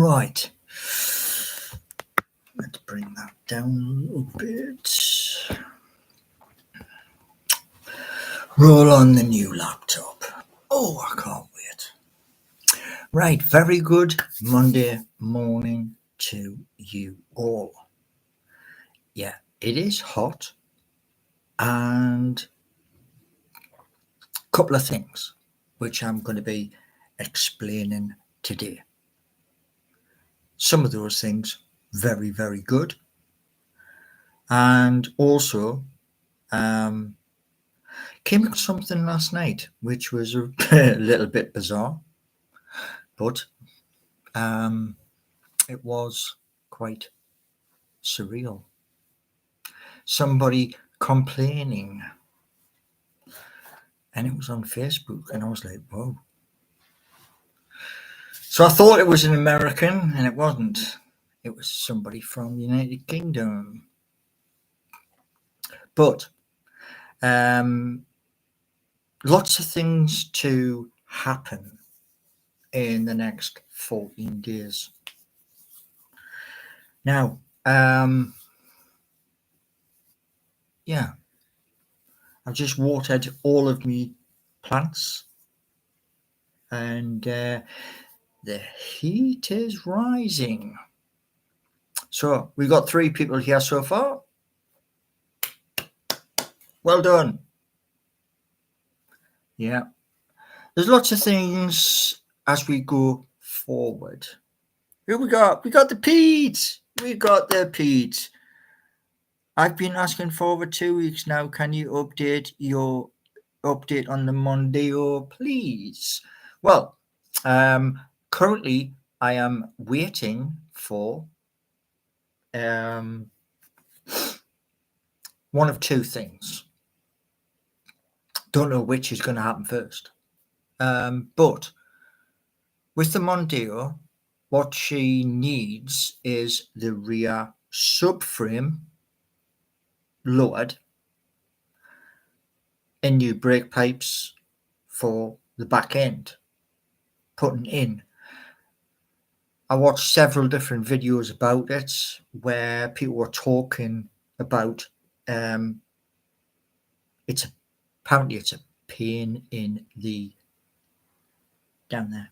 Right. Let's bring that down a little bit. Roll on the new laptop. Oh, I can't wait. Right, very good Monday morning to you all. Yeah, it is hot, and a couple of things which I'm going to be explaining today. Some of those things very, very good. And also, came across something last night which was a little bit bizarre, but it was quite surreal. Somebody complaining, and it was on Facebook, and I was like, whoa. So I thought it was an American, and it wasn't. It was somebody from the United Kingdom. But lots of things to happen in the next 14 days. Now, yeah, I've just watered all of my plants, and the heat is rising. So we got 3 people here so far. Well done. Yeah, there's lots of things as we go forward. Here we got the Pete. We got the Pete. I've been asking for over 2 weeks now. Can you update on the Mondeo, please? Well, currently I am waiting for one of 2 things. Don't know which is going to happen first. But with the Mondeo, what she needs is the rear subframe lowered and new brake pipes for the back end putting in. I watched several different videos about it where people were talking about apparently it's a pain in the down there.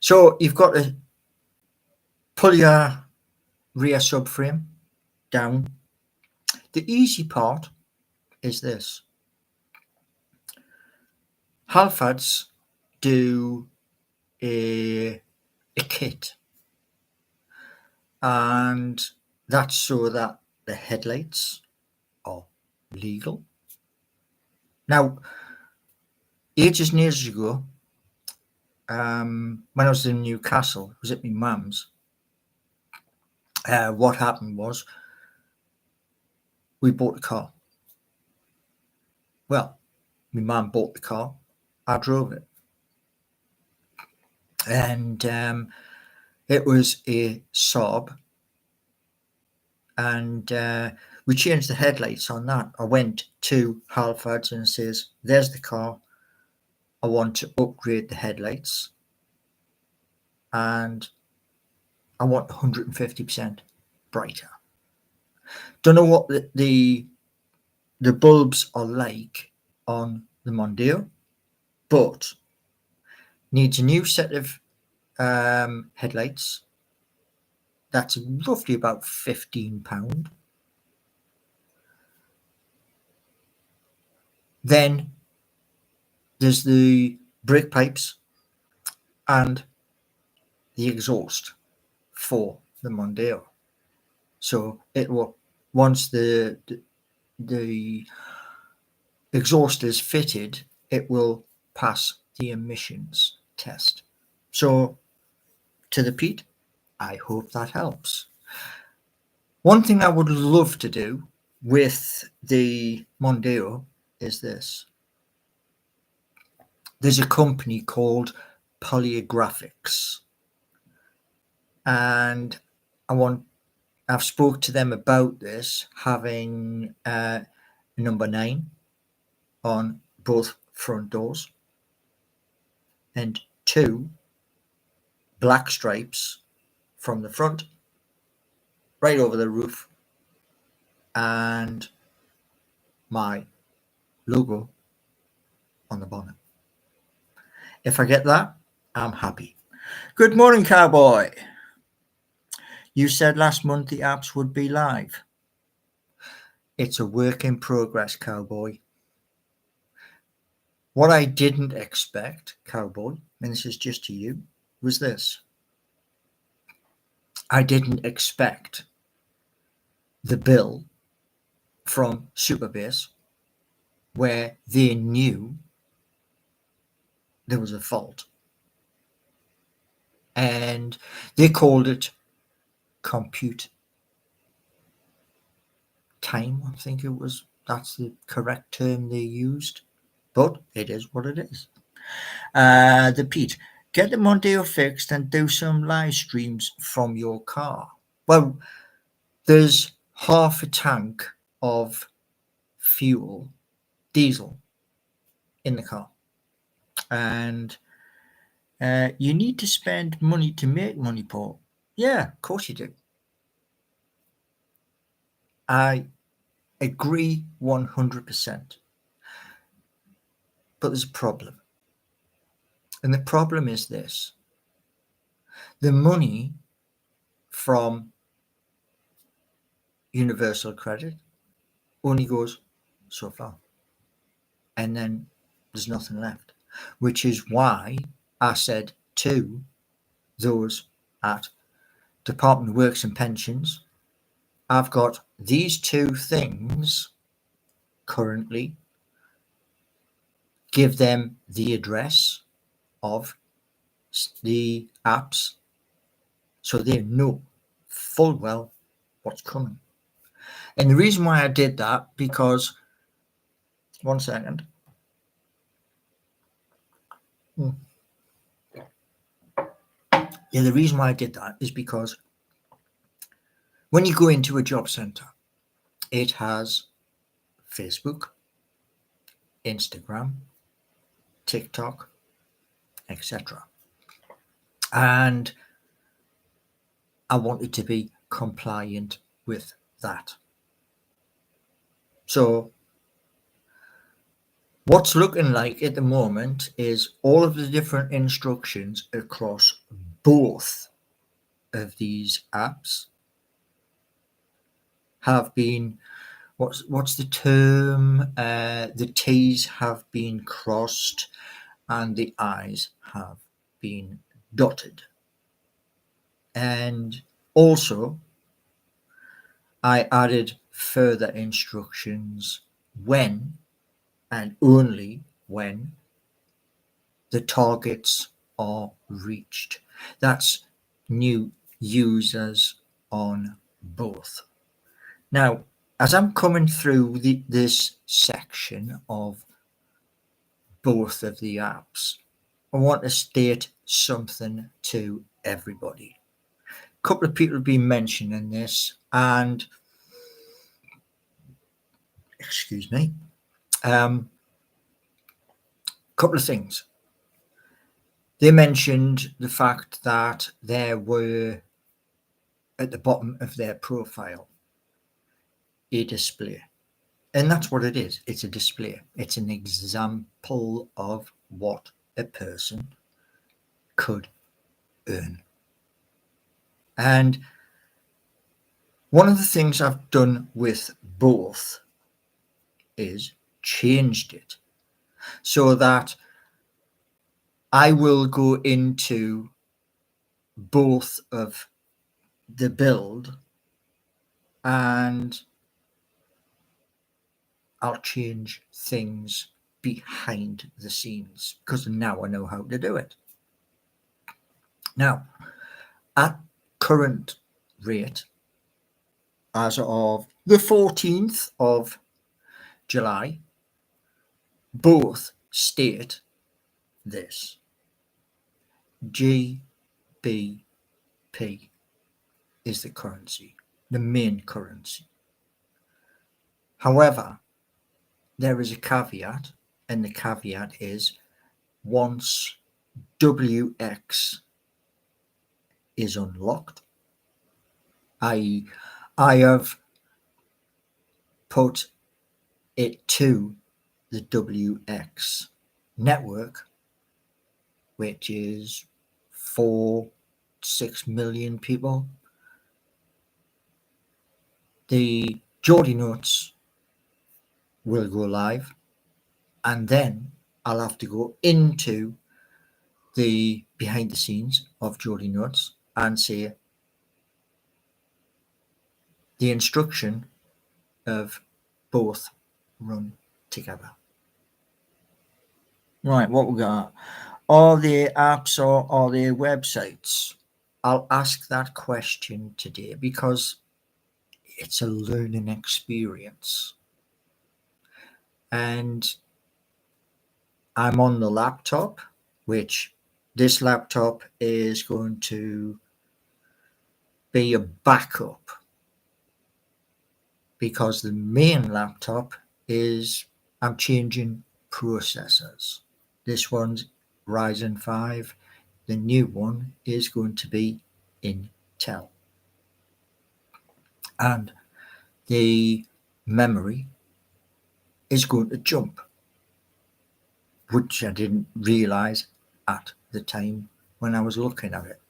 So you've got to pull your rear subframe down. The easy part is this. Halfords do a kit, and that's so that the headlights are legal. Now, ages and years ago, when I was in Newcastle, I was at my mum's. What happened was we bought a car. Well, my mum bought the car, I drove it, and it was a Saab, and we changed the headlights on that. I went to Halfords and says, there's the car, I want to upgrade the headlights, and I want 150% brighter. Don't know what the bulbs are like on the Mondeo, but needs a new set of headlights. That's roughly about £15. Then there's the brake pipes and the exhaust for the Mondeo. So it will, once the exhaust is fitted, it will pass the emissions test. So to the Pete, I hope that helps. One thing I would love to do with the Mondeo is this. There's a company called Polygraphics, and I've spoke to them about this, having number 9 on both front doors, and 2 black stripes from the front right over the roof and my logo on the bonnet. If I get that, I'm happy. Good morning, Cowboy. You said last month the apps would be live. It's a work in progress, Cowboy. What I didn't expect, Cowboy, and this is just to you, was this. I didn't expect the bill from Supabase where they knew there was a fault. And they called it compute time, I think it was. That's the correct term they used. But it is what it is. The Pete, get the Mondeo fixed and do some live streams from your car. Well, there's half a tank of fuel, diesel, in the car. And you need to spend money to make money, Paul. Yeah, of course you do. I agree 100%. But there's a problem. And the problem is this. The money from Universal Credit only goes so far. And then there's nothing left. Which is why I said to those at Department of Works and Pensions, I've got these two things currently. Give them the address of the apps so they know full well what's coming. And the reason why I did that, because, one second. Yeah, the reason why I did that is because when you go into a job centre, it has Facebook, Instagram, TikTok, etc. And I wanted to be compliant with that. So what's looking like at the moment is all of the different instructions across both of these apps have been, what's the term? The T's have been crossed and the I's have been dotted. And also, I added further instructions when and only when the targets are reached. That's new users on both. Now, as I'm coming through this section of both of the apps, I want to state something to everybody. A couple of people have been mentioning this, and excuse me, couple of things. They mentioned the fact that there were at the bottom of their profile a display, and that's what it is. It's a display. It's an example of what a person could earn. And one of the things I've done with both is changed it so that I will go into both of the build and I'll change things behind the scenes because now I know how to do it. Now, at current rate, as of the 14th of July, both state this: GBP is the currency, the main currency. However, there is a caveat, and the caveat is once WX is unlocked. I have put it to the WX network, which is 4-6 million people. The Geordie Notes will go live, and then I'll have to go into the behind the scenes of Geordie Notes and say the instruction of both run together. Right, what we got? Are there apps or are there websites? I'll ask that question today because it's a learning experience. And I'm on the laptop, which this laptop is going to be a backup because the main laptop is, I'm changing processors. This one's Ryzen 5. The new one is going to be Intel. And the memory is going to jump, which I didn't realize at the time when I was looking at it.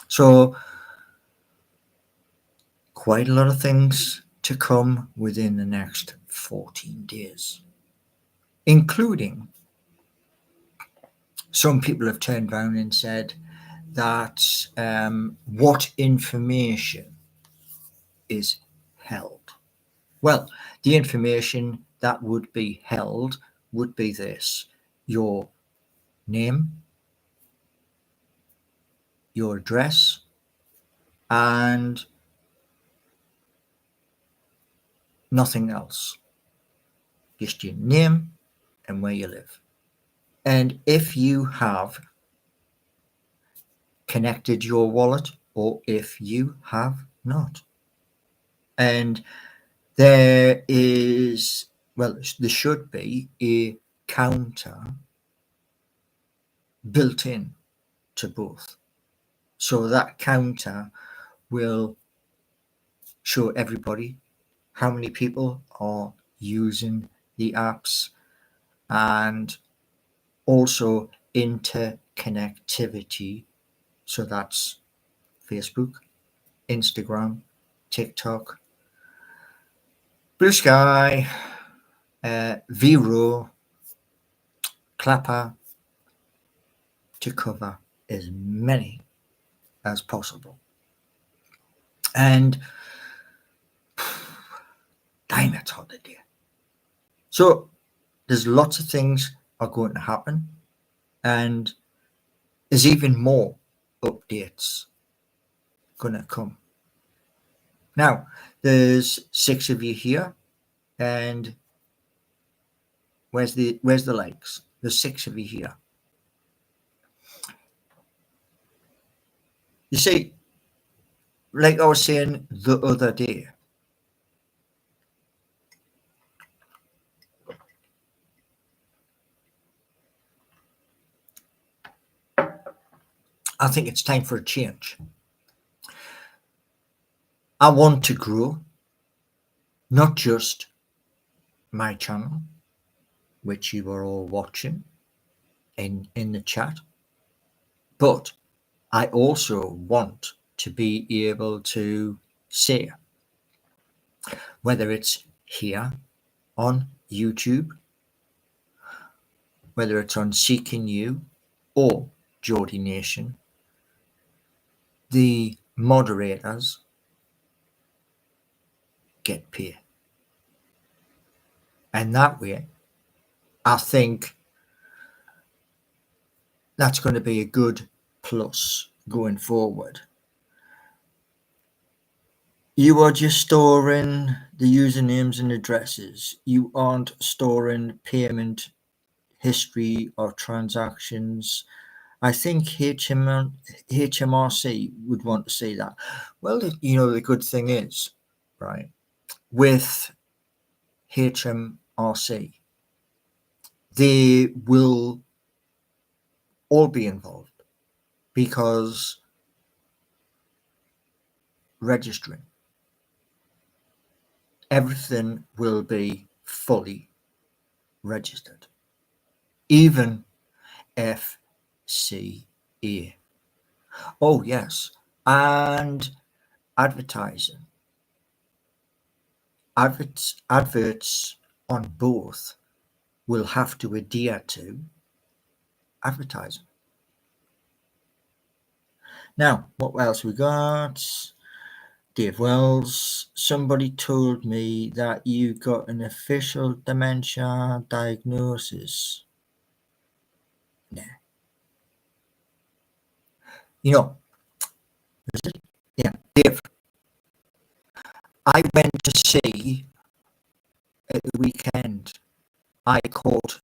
So quite a lot of things to come within the next 14 days, including some people have turned around and said that what information is held. Well, the information that would be held would be this: your name, your address, and nothing else. Just your name and where you live. And if you have connected your wallet or if you have not. And there should be a counter built in to both. So that counter will show everybody how many people are using the apps and also interconnectivity. So that's Facebook, Instagram, TikTok, Blue Sky, Vero, Clapper, to cover as many as possible. And damn, it's hot today. So there's lots of things are going to happen, and there's even more updates going to come. Now, there's 6 of you here, and where's the likes? There's 6 of you here. You see, like I was saying the other day, I think it's time for a change. I want to grow, not just my channel, which you are all watching in the chat, but I also want to be able to say, whether it's here on YouTube, whether it's on Seeking You or Geordie Nation, the moderators get paid. And that way, I think that's going to be a good plus going forward. You are just storing the usernames and addresses. You aren't storing payment history or transactions. I think HMRC would want to see that. Well, the good thing is, right, with HMRC, they will all be involved because registering. Everything will be fully registered, even FCA. Oh, yes, and advertising. Adverts on both will have to adhere to advertising. Now, what else we got? Dave Wells, somebody told me that you got an official dementia diagnosis. Nah. You know, yeah, Dave, I went to see at the weekend, I caught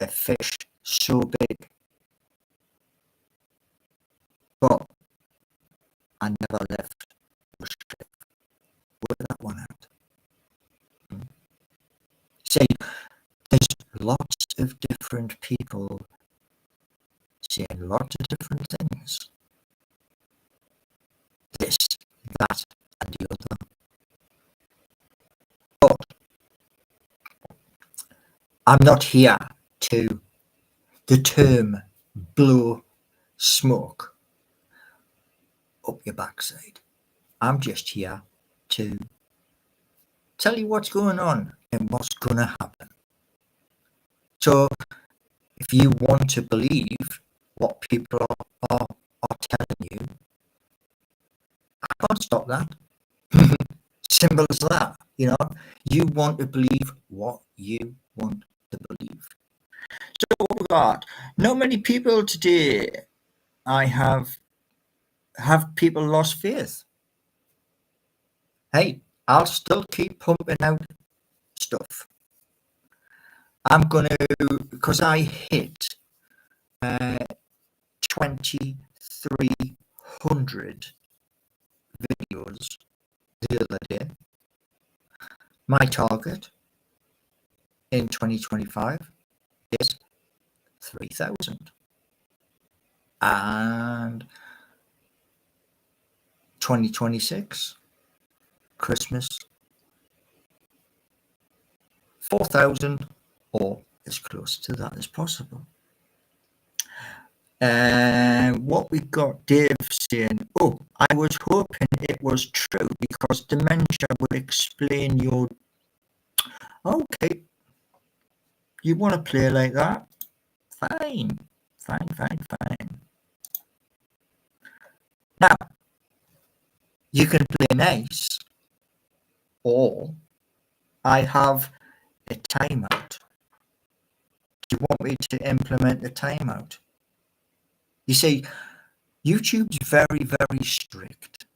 a fish so big, but I never left the strip with that one out. See, there's lots of different people saying lots of different things. This, that, and the other. But I'm not here to, the term blow smoke up your backside. I'm just here to tell you what's going on and what's going to happen. So if you want to believe what people are telling you, I can't stop that. Simple as that. You know, you want to believe what you want to believe. So what we got? Not many people today. I have people lost faith. Hey, I'll still keep pumping out stuff. I'm gonna, because I hit 2,300 videos the other day. My target in 2025 is 3,000. And 2026, Christmas, 4,000 or as close to that as possible. What we got Dave saying, oh, I was hoping it was true because dementia would explain your... Okay, you want to play like that? Fine. Now, you can play nice, or I have a timeout. Do you want me to implement the timeout? You see, YouTube's very, very strict.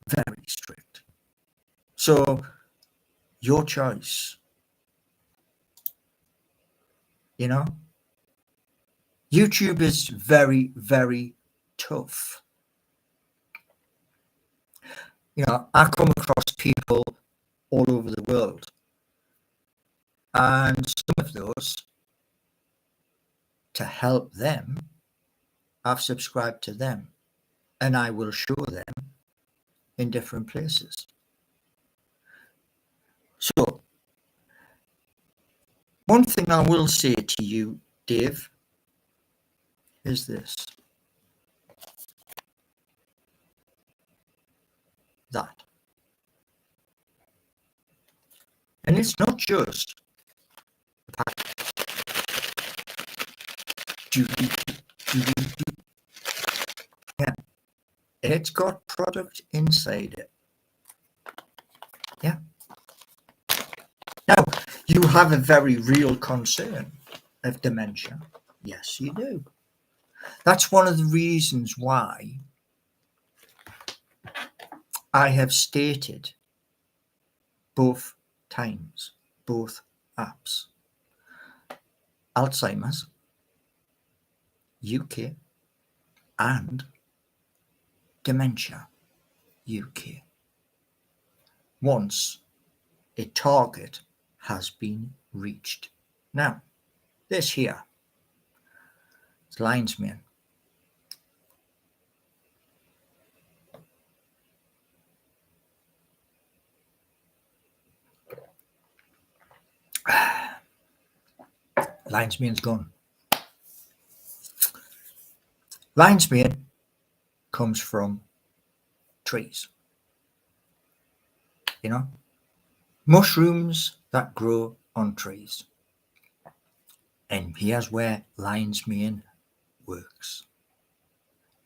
Very strict. So, your choice. You know? YouTube is very, very tough. You know, I come across people all over the world, and some of those, to help them, I've subscribed to them, and I will show them in different places. So, one thing I will say to you, Dave, is this. That. And it's not just yeah, it's got product inside it. Yeah. Now, you have a very real concern of dementia. Yes, you do. That's one of the reasons why I have stated both times, both apps, Alzheimer's, UK, and Dementia, UK. Once a target has been reached. Now, this here, it's Lion's Mane. Lion's mane's gone. Lion's mane comes from trees. You know, mushrooms that grow on trees. And here's where lion's mane works.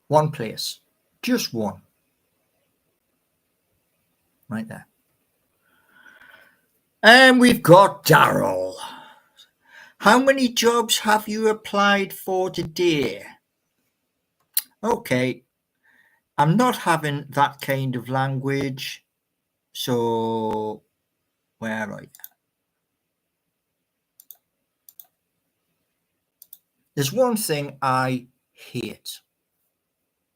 One place, just one, right there. And we've got Daryl. How many jobs have you applied for today? Okay, I'm not having that kind of language, so where are you? There's one thing I hate,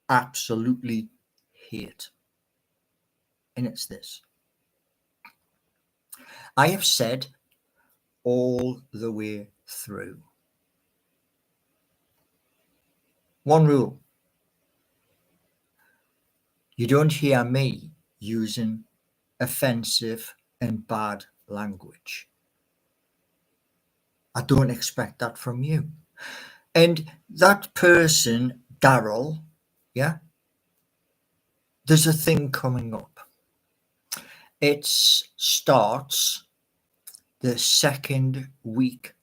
absolutely hate, and it's this. I have said all the way through. One rule. You don't hear me using offensive and bad language. I don't expect that from you. And that person, Daryl, yeah, there's a thing coming up. It starts the second week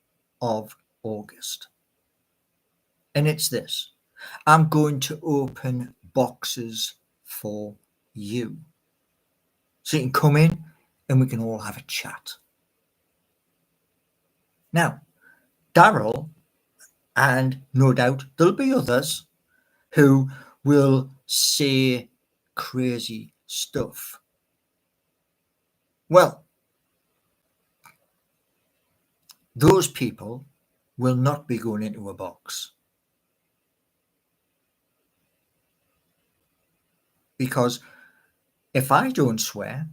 of August. And it's this. I'm going to open boxes for you. So you can come in and we can all have a chat. Now, Daryl, and no doubt there'll be others who will say crazy stuff. Well, those people will not be going into a box. Because if I don't swear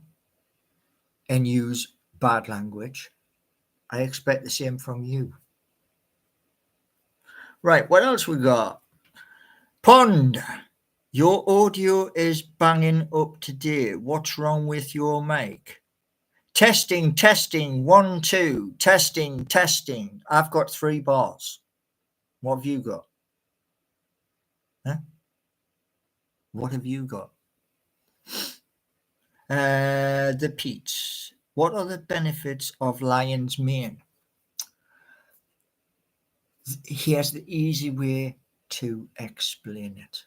and use bad language, I expect the same from you. Right, what else we got? Pond, your audio is banging up today. What's wrong with your mic? Testing, 1, 2, testing. I've got 3 bars. What have you got? Huh? What have you got? The Pete. What are the benefits of lion's mane? Here's the easy way to explain it.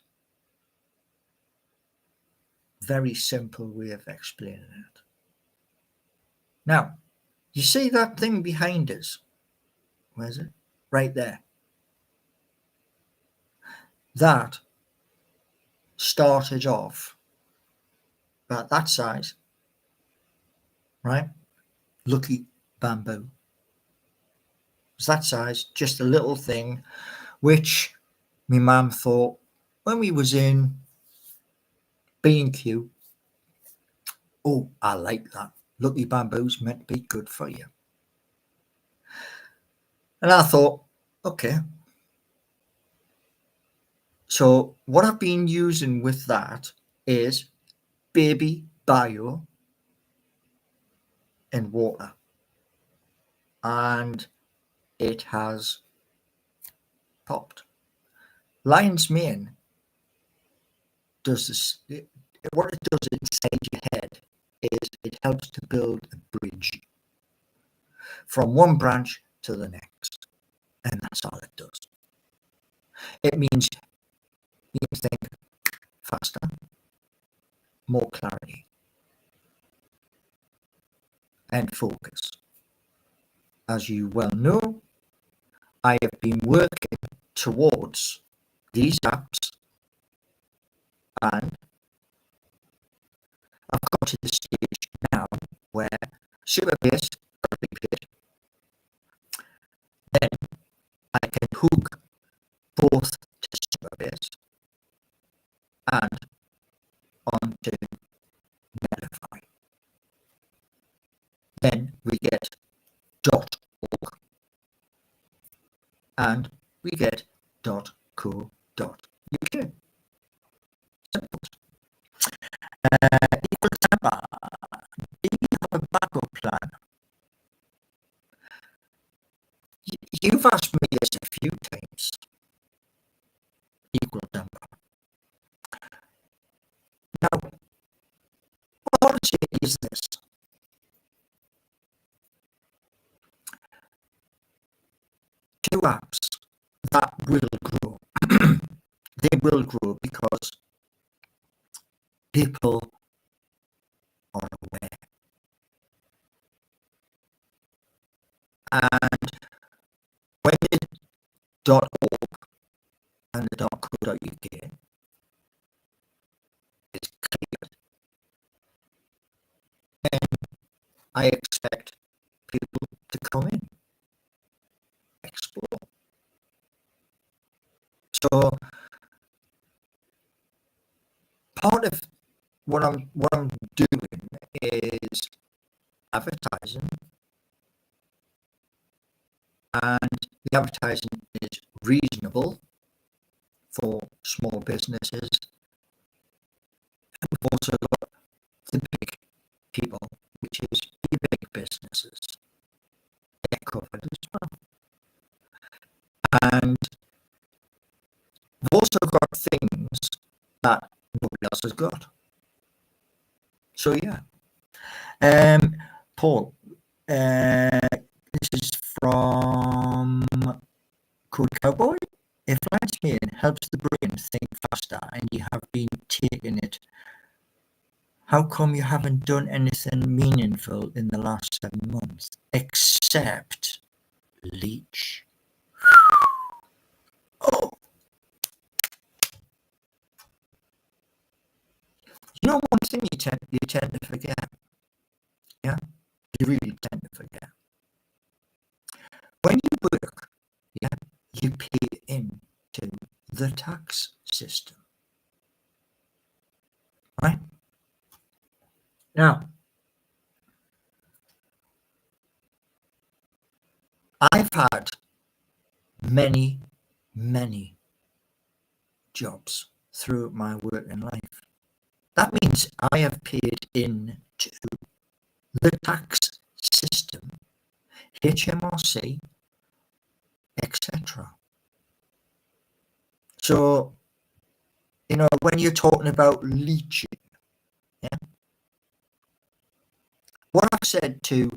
Very simple way of explaining it. Now, you see that thing behind us? Where's it? Right there. That started off about that size, right? Lucky bamboo. It's that size, just a little thing, which my mum thought when we was in B&Q, oh, I like that. Lucky bamboo's meant to be good for you. And I thought, okay. So what I've been using with that is baby bio and water. And it has popped. Lion's mane does this. What it does inside your head is it helps to build a bridge from one branch to the next. And that's all it does. It means you can think faster, more clarity, and focus. As you well know, I have been working towards these apps, and I've got to the stage now where Supabase got repaid. Then I can hook both to Supabase and onto Netlify. Then we get .org and we get .co.uk. Simple. Equal Tampa, do you have a backup plan? You've asked me this a few times. Equal number. Now, policy is this. Two apps that will grow. They will grow because people are aware. And when the .org and the .co.uk is clear, then I expect people to come in, explore. So part of what I'm doing is advertising, and the advertising is reasonable for small businesses. And we've also got the big people, which is the big businesses. They're covered as well. And we've also got things that nobody else has got. So yeah. Paul, this is from Code Cowboy. If Lightspeed helps the brain think faster and you have been taking it, how come you haven't done anything meaningful in the last 7 months except leech? Oh, you know one thing you tend to forget. Yeah, you really tend to forget. When you work, yeah, you pay into the tax system, right? Now, I've had many, many jobs through my working life. That means I have paid into the tax system, HMRC, etc. So, you know, when you're talking about leeching, yeah, what I've said to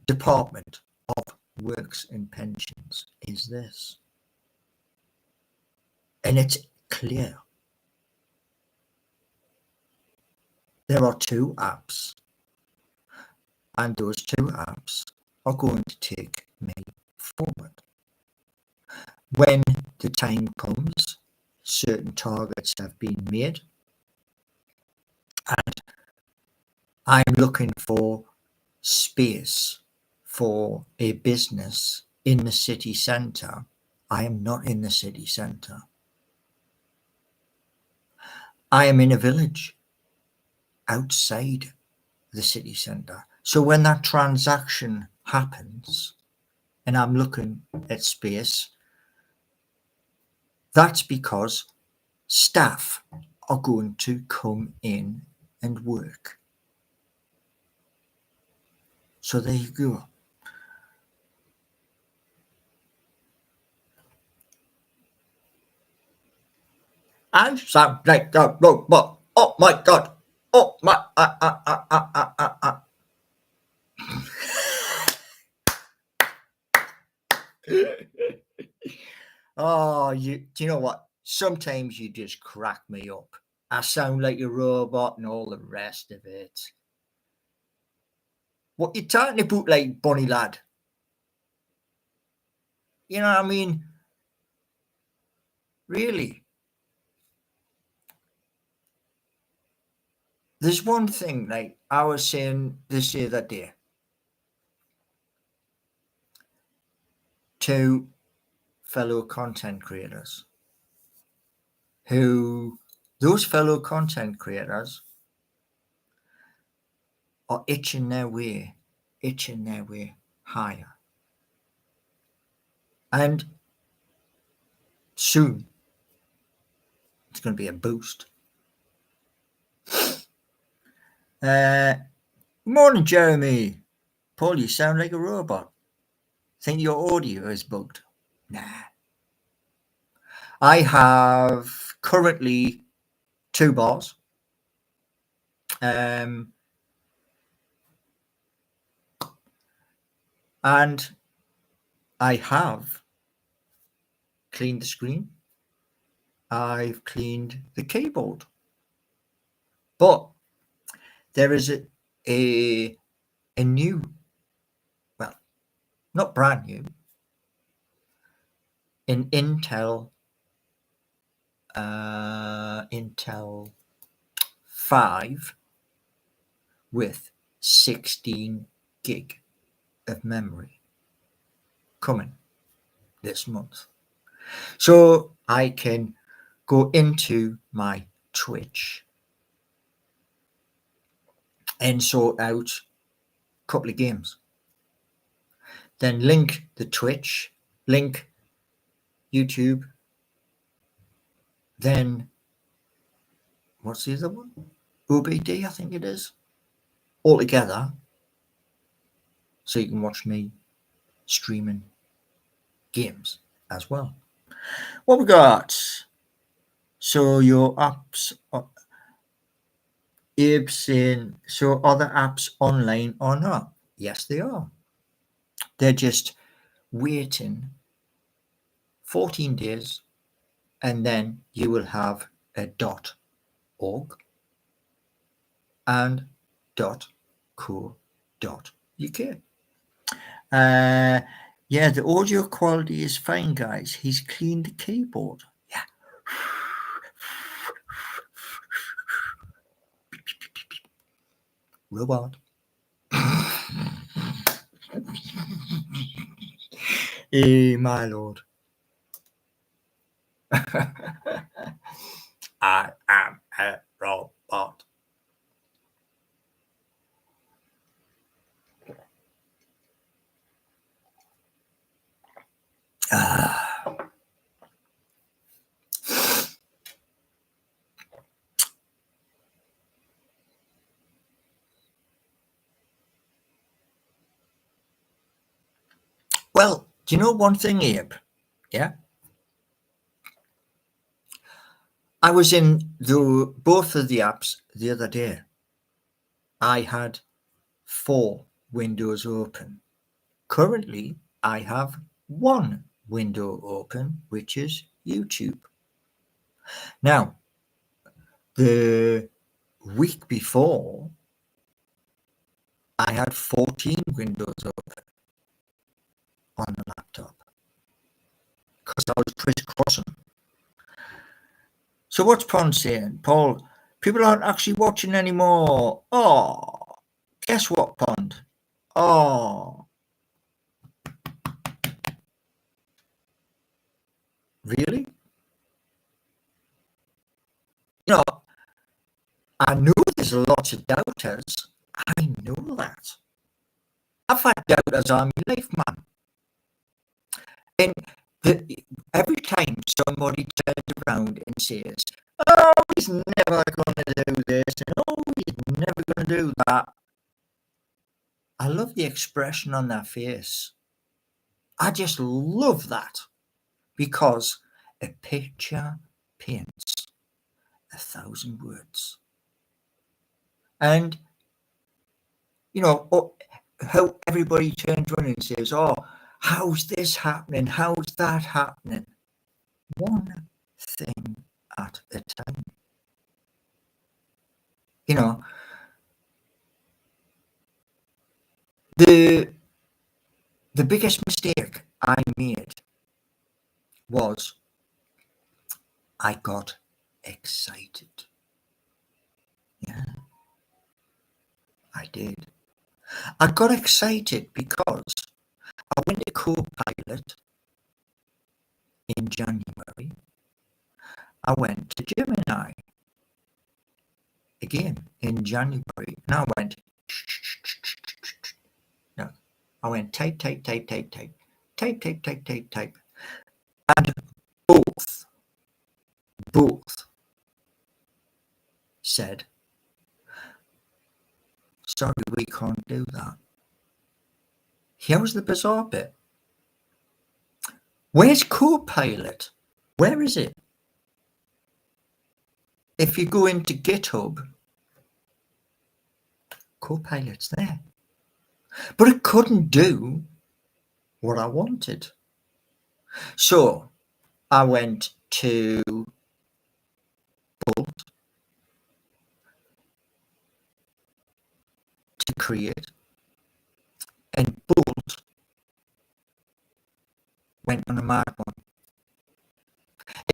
Department of Works and Pensions is this, and it's clear. There are 2 apps, and those 2 apps are going to take me forward. When the time comes, certain targets have been made, and I'm looking for space for a business in the city centre. I am not in the city centre. I am in a village outside the city centre. So when that transaction happens and I'm looking at space, that's because staff are going to come in and work. So there you go. I sound like a robot. Oh my god. Oh my. Oh, do you know what? Sometimes you just crack me up. I sound like a robot and all the rest of it. What you talking about, like, Bonnie lad? You know what I mean? Really? There's one thing, like I was saying this the other day to fellow content creators those fellow content creators are itching their way higher. And soon it's going to be a boost. Morning, Jeremy. Paul, you sound like a robot. Think your audio is bugged? Nah. I have currently 2 bars. And I have cleaned the screen. I've cleaned the keyboard. But there is a new, well, not brand new, an Intel 5 with 16 gig of memory coming this month. So I can go into my Twitch and sort out a couple of games. Then link the Twitch, link YouTube, then what's the other one? OBD, I think it is. All together, so you can watch me streaming games as well. What we got? So your apps, Abe saying, so are the apps online or not? Yes, they are. They're just waiting 14 days and then you will have a .org and .co.uk. Yeah, the audio quality is fine, guys. He's cleaned the keyboard. Yeah. Robot. Hey, my lord. I am a robot. Well, do you know one thing, Abe? Yeah. I was in both of the apps the other day. I had 4 windows open. Currently, I have 1 window open, which is YouTube. Now, the week before, I had 14 windows open on the laptop because I was crisscrossing. So what's Pond saying? Paul, people aren't actually watching anymore. Oh, guess what, Pond? Oh, really? You know, I know there's lots of doubters. I know that. I've had doubters all my life, man. And every time somebody turns around and says, oh, he's never going to do this, and oh, he's never going to do that, I love the expression on their face. I just love that because a picture paints 1,000 words. And, you know, how everybody turns around and says, oh, how's this happening? How's that happening? One thing at a time. You know, the biggest mistake I made was I got excited. Yeah, I did. I got excited because I went to Copilot in January. I went to Gemini again in January. And I went, no, I went type, type, type, type, type, type, type, type, type, type. And both said, sorry, we can't do that. Here was the bizarre bit. Where's Copilot? Where is it? If you go into GitHub, Copilot's there. But it couldn't do what I wanted. So I went to Bolt to create, and Bolt went on a mad one.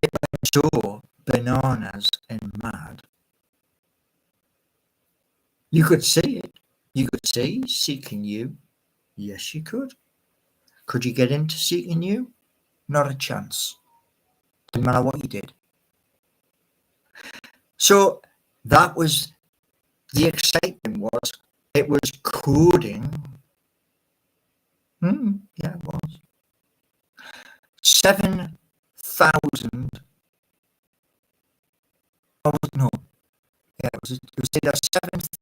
It went so bananas and mad. You could see it. You could see Seeking You. Yes, you could. Could you get into Seeking You? Not a chance. Didn't matter what you did. So that was the excitement. Was it was coding? Yeah, it was 7,000. Oh no, yeah, it was either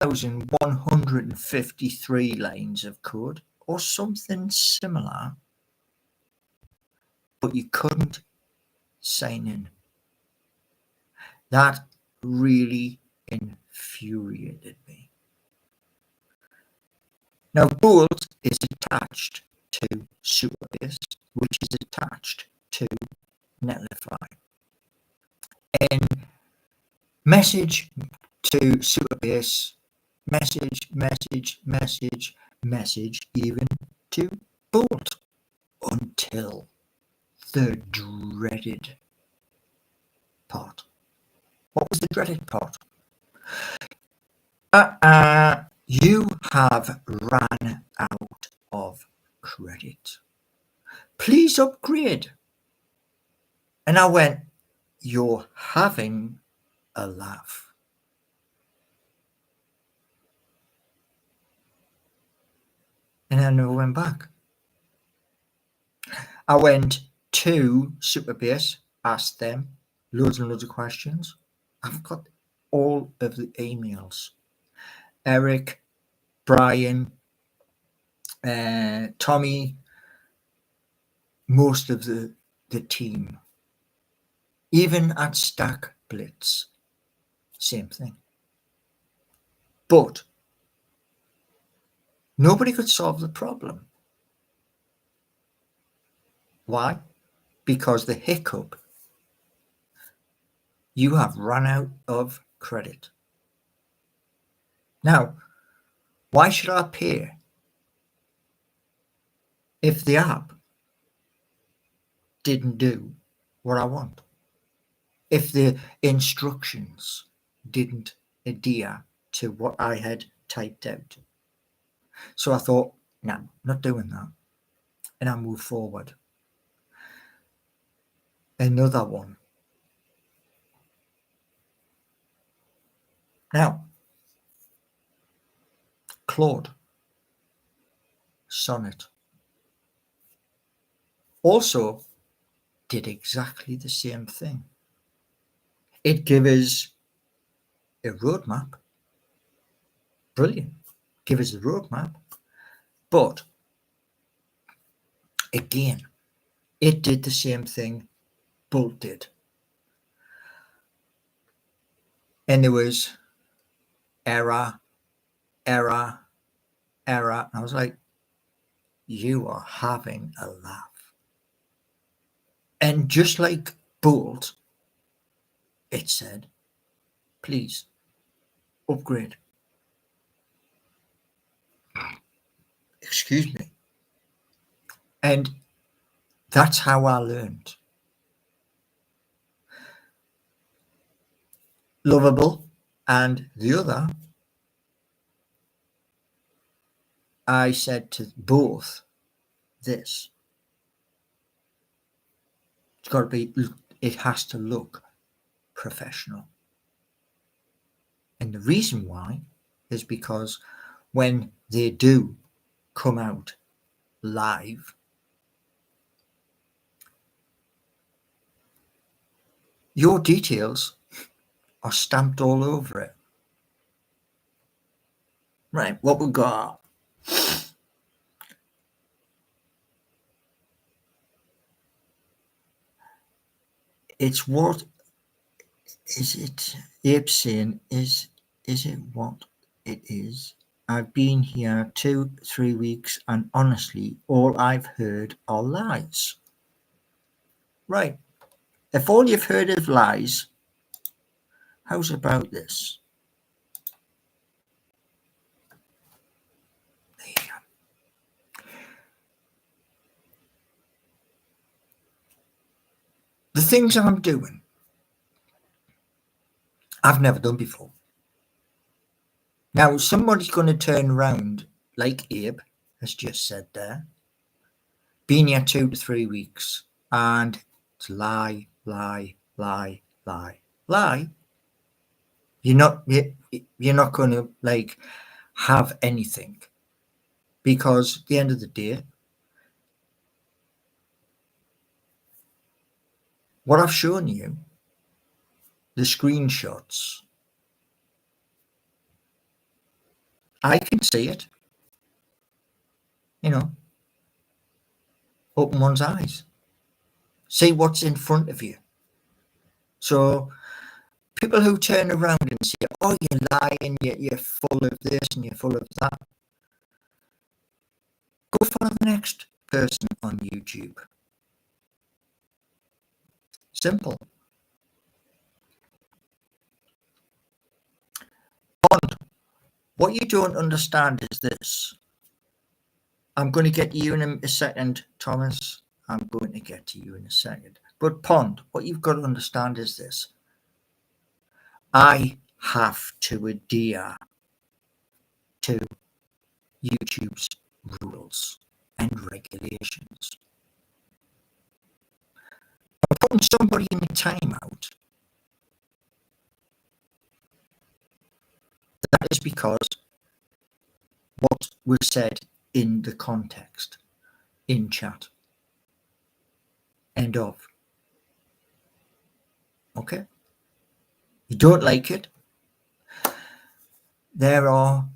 7,153 lines of code or something similar, but you couldn't sign in. That really infuriated me. Now, Bolt is attached to Supabase, which is attached to Netlify. And message to Supabase, message, even to Bolt, until the dreaded part. What was the dreaded part? You have ran out of credit. Please upgrade. And I went, you're having a laugh. And I never went back. I went to Supabase, asked them loads and loads of questions. I've got all of the emails. Eric, Brian, Tommy, most of the team. Even at Stack Blitz, same thing. But nobody could solve the problem. Why? Because the hiccup, you have run out of credit. Now, why should I pay if the app didn't do what I want? If the instructions didn't adhere to what I had typed out? So I thought, no, not doing that. And I moved forward. Another one. Now, Claude Sonnet also did exactly the same thing. It gave us a roadmap. Brilliant. Give us a roadmap. But again, it did the same thing Bolt did. And there was error. And I was like, you are having a laugh. And just like Bolt, it said, please upgrade. Excuse me. And that's how I learned. Lovable. And the other, I said to both this. It's got to be, it has to look professional. And the reason why is because when they do come out live, your details are stamped all over it. Right, what we got? It's what is it? Abe saying, is it what it is? I've been here 2-3 weeks, and honestly, all I've heard are lies. Right. If all you've heard is lies, how's about this? There you go. The things I'm doing, I've never done before. Now, somebody's going to turn around, like Abe has just said there, been here 2-3 weeks, and it's lie, lie, lie, lie, lie. You're not going to like have anything, because at the end of the day, what I've shown you, the screenshots, I can see it. Open one's eyes, see what's in front of you. So people who turn around and say, oh, you're lying, you're full of this and you're full of that, go follow the next person on YouTube. Simple. But what you don't understand is this. I'm going to get to you in a second, Thomas. I'm going to get to you in a second. But Pond, what you've got to understand is this. I have to adhere to YouTube's rules and regulations. I'm putting somebody in a timeout. That is because what was said in the context, in chat. End of. Okay? You don't like it? There are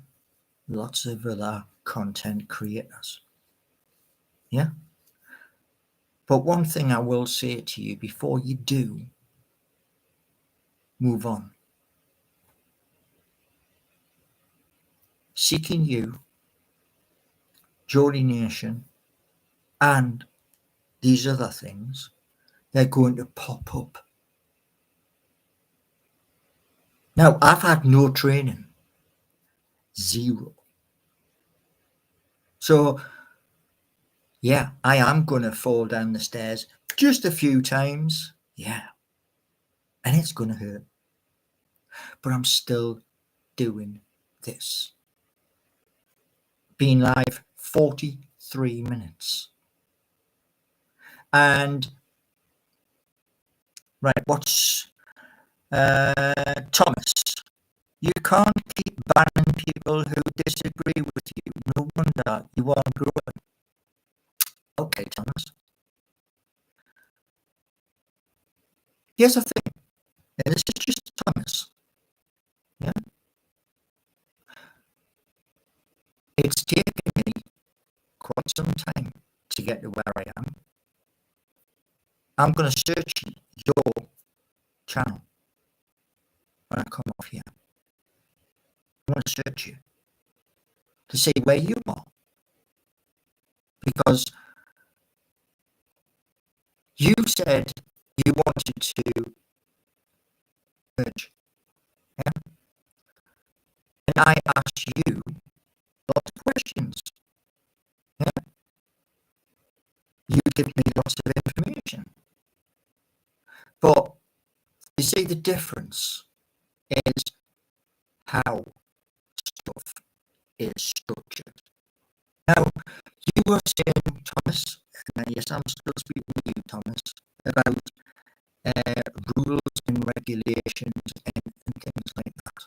lots of other content creators. Yeah? But one thing I will say to you before you do move on. Seeking You, Geordie Nation, and these other things, they're going to pop up. Now, I've had no training. Zero. So, yeah, I am going to fall down the stairs just a few times. Yeah. And it's going to hurt. But I'm still doing this. Being live 43 minutes. And, right, what's Thomas? You can't keep banning people who disagree with you. No wonder you aren't growing. Okay, Thomas. Here's the thing, and this is just Thomas. Yeah. It's taken me quite some time to get to where I am. I'm going to search your channel when I come off here. I'm going to search you to see where you are. Because you said you wanted to merge. Yeah? And I asked you lots of questions. Yeah? You give me lots of information. But you see, the difference is how stuff is structured. Now, you were saying, Thomas, and yes, I'm still speaking with you, Thomas, about rules and regulations and things like that.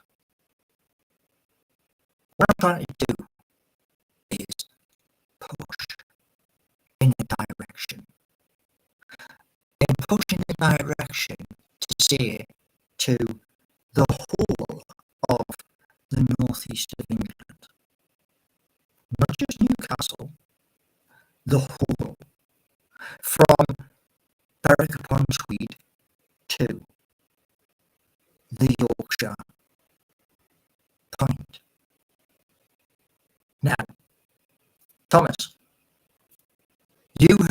What I'm trying to do is push in a direction. And push in a direction to say to the whole of the northeast of England, not just Newcastle, the whole, from Berwick upon Tweed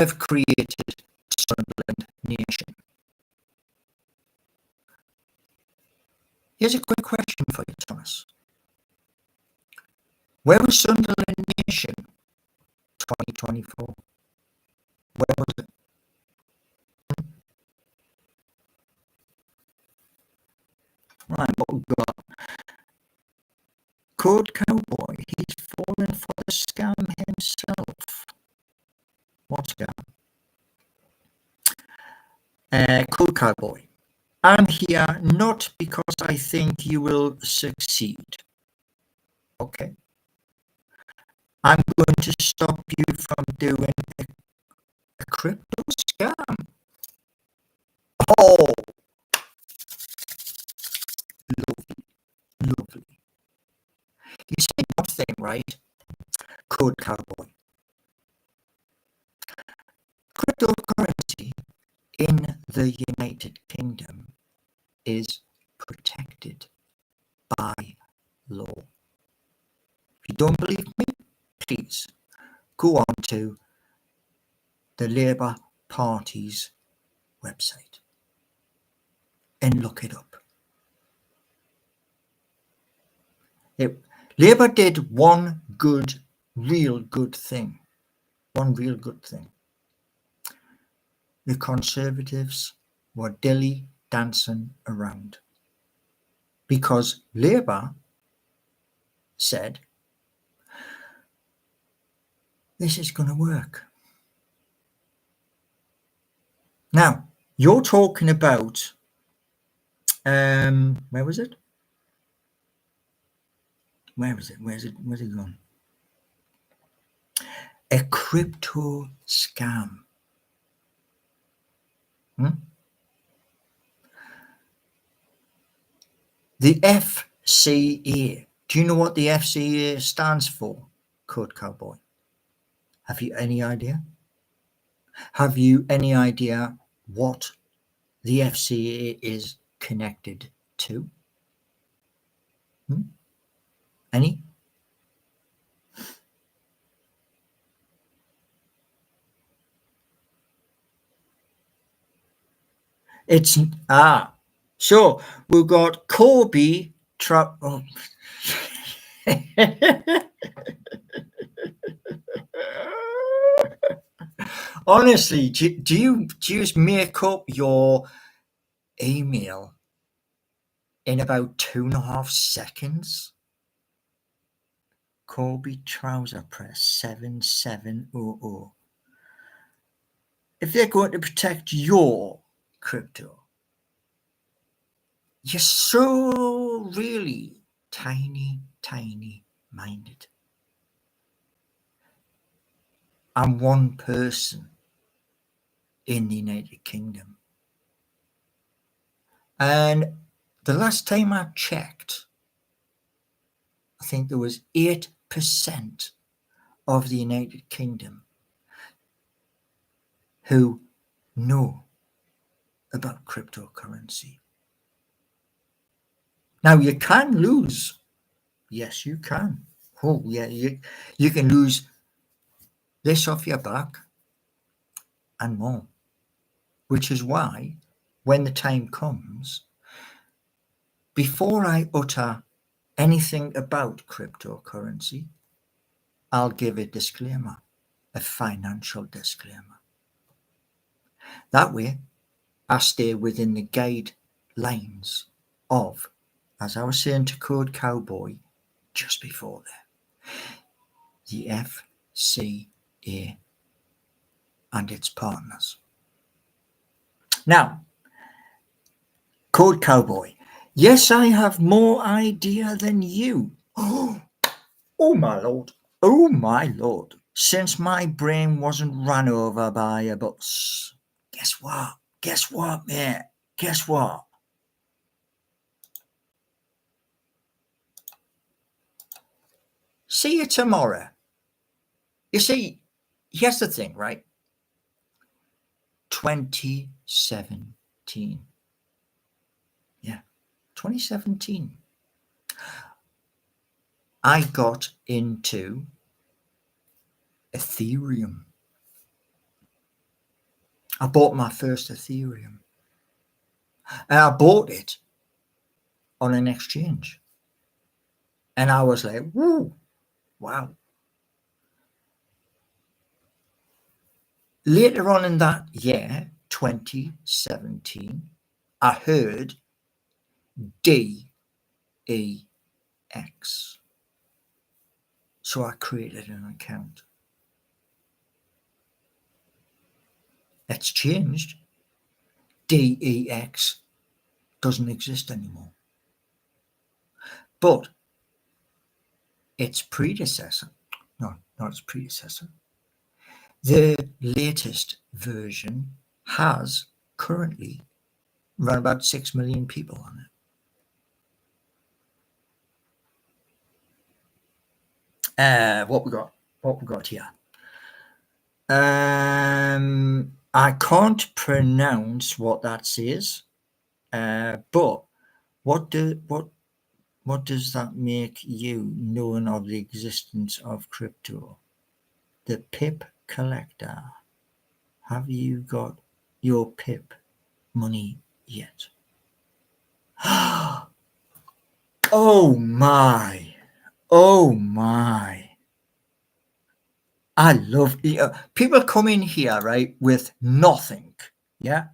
have created Sunderland Nation? Here's a quick question for you, Thomas. Where was Sunderland Nation 2024? Where was it? Right, what we've got. Code Cowboy, he's fallen for the scam himself. What scam? Code Cowboy. I'm here not because I think you will succeed. Okay. I'm going to stop you from doing a crypto scam. Oh, lovely. You say one thing, right? Code Cowboy. Cryptocurrency in the United Kingdom is protected by law. If you don't believe me, please go on to the Labour Party's website and look it up. Labour did one real good thing. The Conservatives were dilly dancing around because Labour said, this is going to work. Now, you're talking about, where was it? Where's it gone? A crypto scam. The FCA. Do you know what the FCA stands for, Code Cowboy? Have you any idea? Have you any idea what the FCA is connected to? Any? It's so we've got Corby oh. Honestly, do you just make up your email in about 2.5 seconds? Corby Trouser Press 7700. If they're going to protect your crypto, you're so really tiny minded. I'm one person in the United Kingdom. And the last time I checked, I think there was 8% of the United Kingdom who know about cryptocurrency. Now, you can lose. Yes, you can. Oh, yeah, you can lose this off your back and more, which is why when the time comes, before I utter anything about cryptocurrency, I'll give a disclaimer, a financial disclaimer. That way, I stay within the guidelines of, as I was saying to Code Cowboy just before there, the FCA and its partners. Now, Code Cowboy, yes, I have more idea than you. Oh my lord. Oh my lord. Since my brain wasn't run over by a bus. Guess what? Guess what, mate? Guess what? See you tomorrow. You see, here's the thing, right? 2017. Yeah, 2017. I got into Ethereum. I bought my first Ethereum. And I bought it on an exchange. And I was like, woo, wow. Later on in that year, 2017, I heard DEX. So I created an account. It's changed. DEX doesn't exist anymore. But its predecessor, no, not its predecessor, the latest version has currently around about 6 million people on it. What we got here? I can't pronounce what that says, but what does that make you knowing of the existence of crypto? The pip collector. Have you got your pip money yet? Oh my. Oh my. I love people come in here, right, with nothing. Yeah.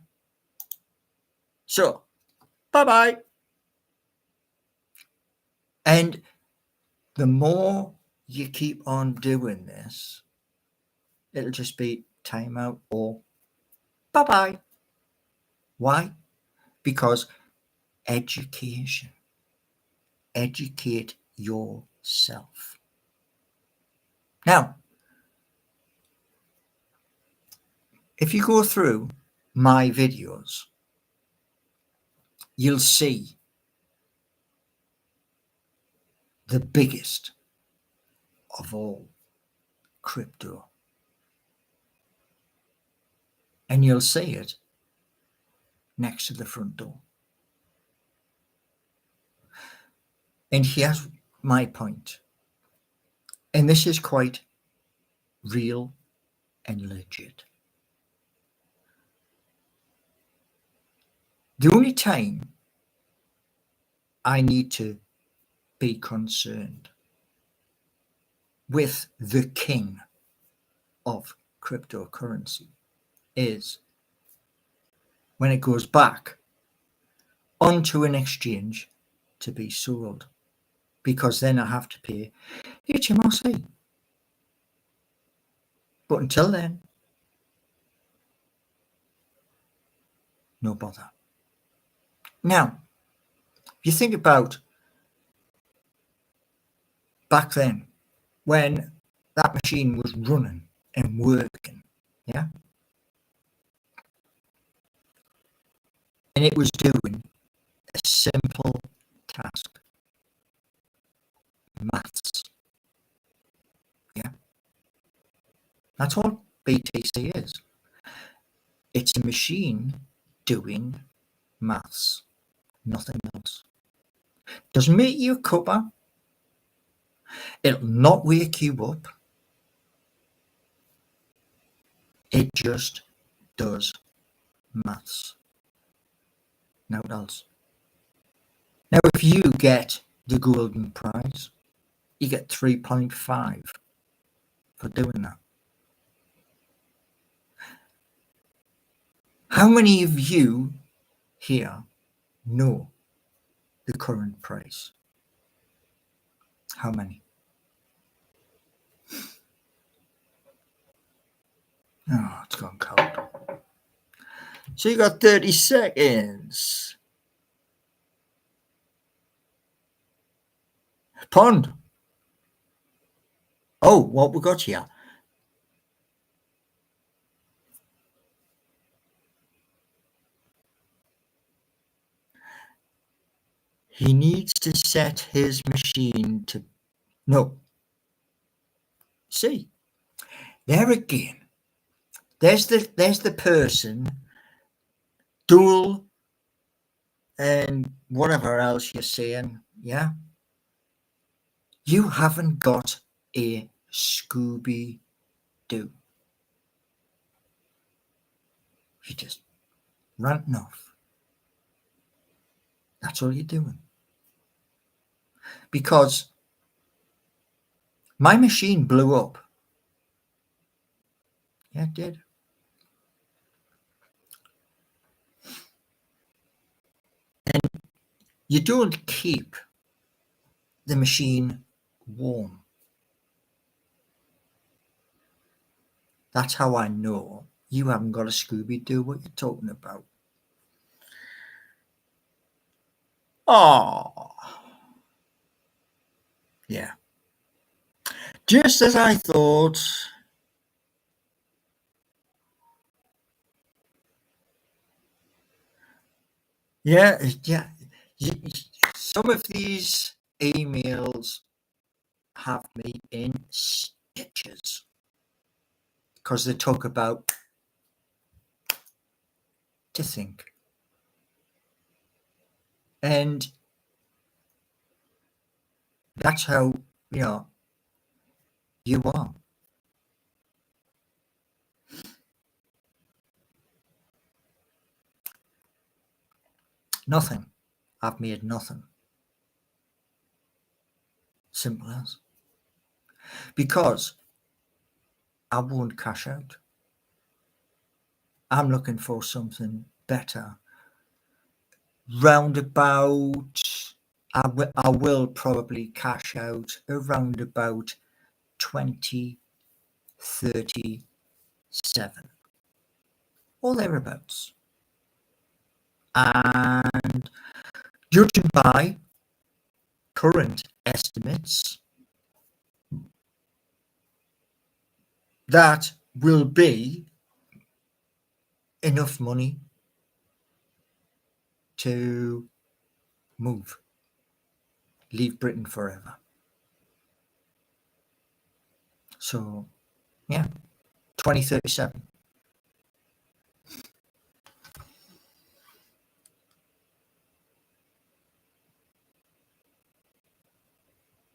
So, bye-bye. And the more you keep on doing this, it'll just be timeout or bye-bye. Why? Because education. Educate yourself. Now, if you go through my videos, you'll see the biggest of all crypto. And you'll see it next to the front door. And here's my point. And this is quite real and legit. The only time I need to be concerned with the king of cryptocurrency is when it goes back onto an exchange to be sold, because then I have to pay HMRC. But until then, no bother. Now, if you think about back then when that machine was running and working, yeah, and it was doing a simple task, maths, yeah, that's all BTC is. It's a machine doing maths, nothing else. Doesn't make you a cuppa. It'll not wake you up. It just does maths. No else. Now, if you get the golden prize, you get 3.5 for doing that. How many of you here know the current price? How many? Oh, it's gone cold. So you got 30 seconds. Pond. Oh, what we got here? He needs to set his machine to... No. See, there again. There's the person, dual and whatever else you're saying, yeah? You haven't got a Scooby-Doo. You're just ranting off. That's all you're doing. Because my machine blew up. Yeah, it did. And you don't keep the machine warm. That's how I know you haven't got a Scooby-Doo what you're talking about. Oh, yeah. Just as I thought. Yeah. Some of these emails have me in stitches because they talk about to think. And that's how, you are. Nothing. I've made nothing. Simple as. Because I won't cash out. I'm looking for something better. Roundabout, I will probably cash out around about 2037 or thereabouts. And judging by current estimates, that will be enough money to move, leave Britain forever. So, yeah, 2037.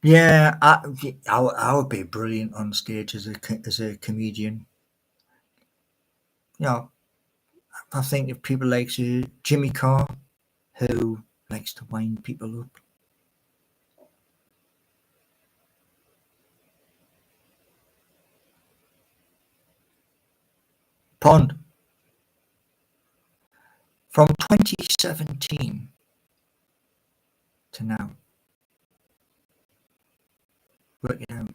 Yeah, I would be brilliant on stage as a comedian. I think if people like Jimmy Carr, who likes to wind people up. Pond. From 2017 to now. Work it out.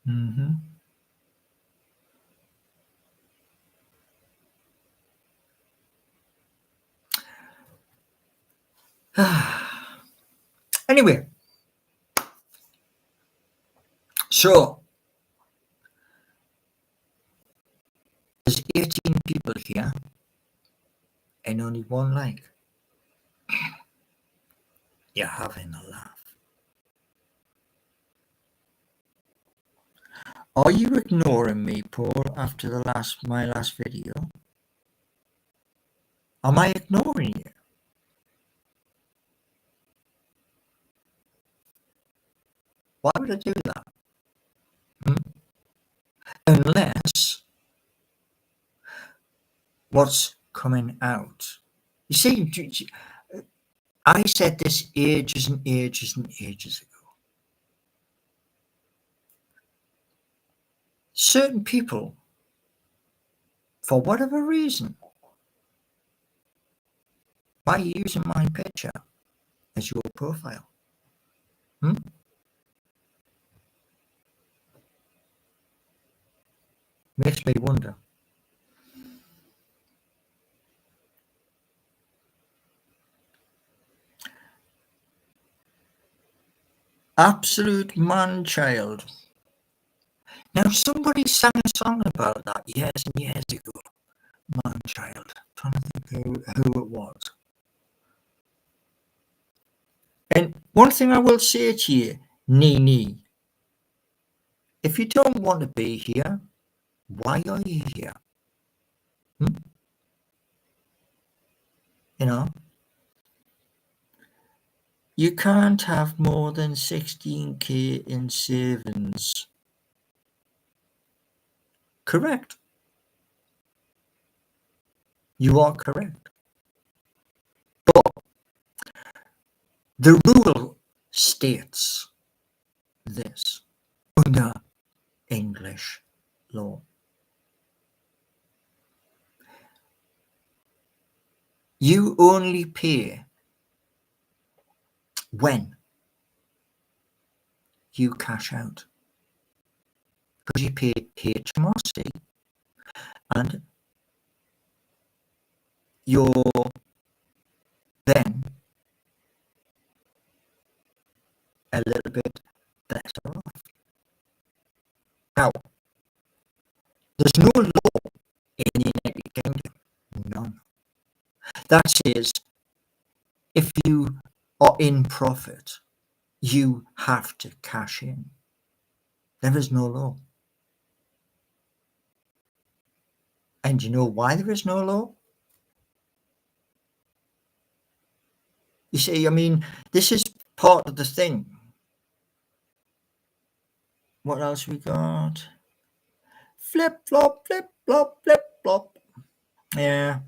Mm-hmm. Anyway, so there's 18 people here and only one like. You're having a laugh. Are you ignoring me, Paul, after my last video? Am I ignoring you? Why would I do that? Unless what's coming out. You see, I said this ages and ages and ages ago. Certain people, for whatever reason, by using my picture as your profile. Makes me wonder. Absolute man-child. Now, somebody sang a song about that years and years ago. Man-child. Trying to think who it was. And one thing I will say to you, Nini, if you don't want to be here, why are you here? You know? You can't have more than 16k in savings. Correct. You are correct. But the rule states this under English law. You only pay when you cash out. Because you pay HMRC and you're then a little bit better off. Now, there's no law in the United Kingdom, none, that says if you are in profit, you have to cash in. There is no law. And you know why there is no law? You see, I mean, this is part of the thing. What else we got? Flip flop, flip flop, flip flop. Yeah.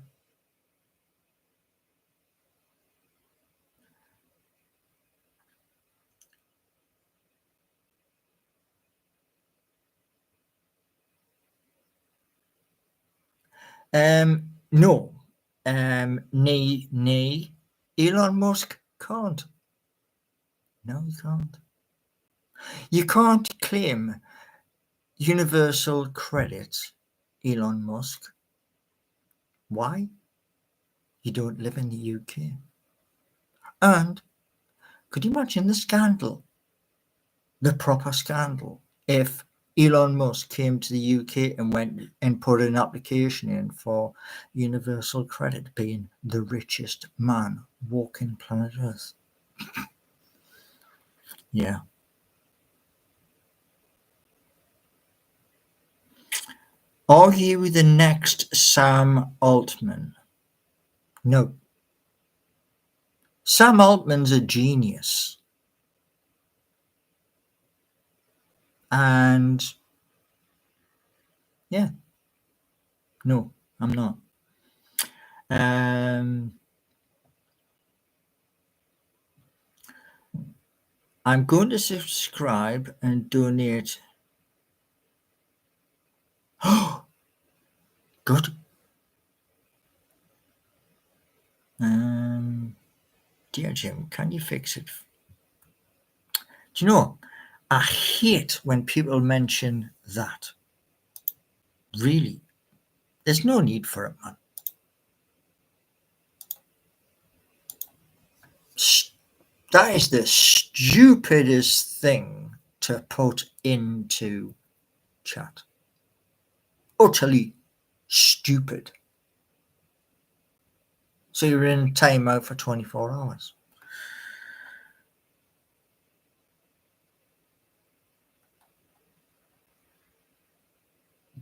No. Nay. Elon Musk can't. No, he can't. You can't claim universal credit, Elon Musk. Why? You don't live in the UK. And could you imagine the scandal? The proper scandal if Elon Musk came to the UK and went and put an application in for universal credit, being the richest man walking planet Earth. Yeah. Are you the next Sam Altman? No. Sam Altman's a genius. And yeah, no, I'm not. I'm going to subscribe and donate. Oh, good. Dear Jim, can you fix it? Do you know, I hate when people mention that. Really. There's no need for it, man. That is the stupidest thing to put into chat. Utterly stupid. So you're in timeout for 24 hours.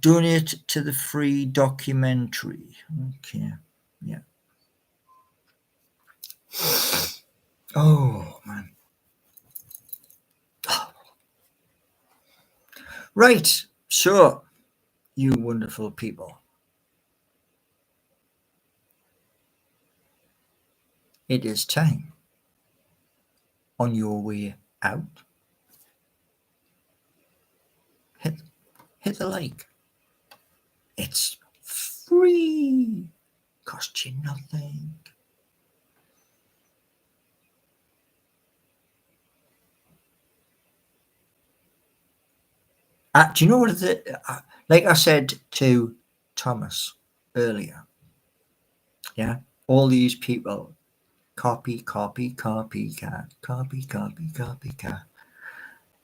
Donate to the free documentary. Okay, yeah. Oh, man. Right, so, you wonderful people. It is time. On your way out, hit the like. It's free. Cost you nothing. Do you know what like I said to Thomas earlier, yeah, all these people copy, copycat.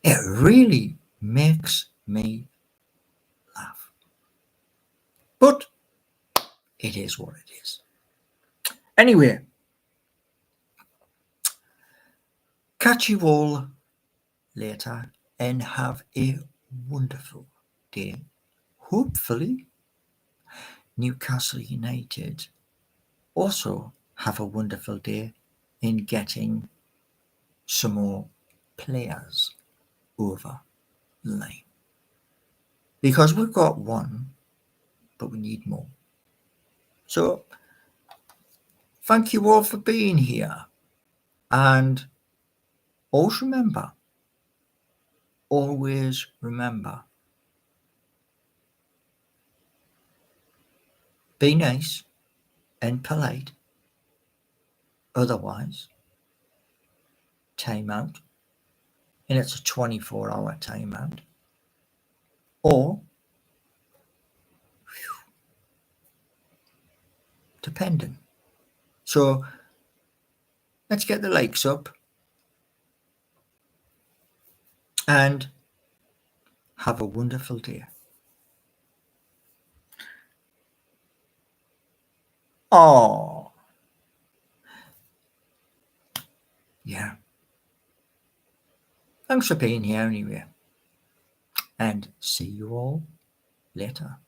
It really makes me laugh. But it is what it is. Anyway, catch you all later and have a wonderful day. Hopefully, Newcastle United also have a wonderful day in getting some more players over the line. Because we've got one, but we need more. So thank you all for being here. And always remember, be nice and polite. Otherwise, time out. And it's a 24-hour timeout. Or, depending. So, let's get the likes up. And have a wonderful day. Oh, yeah. Thanks for being here anyway. And see you all later.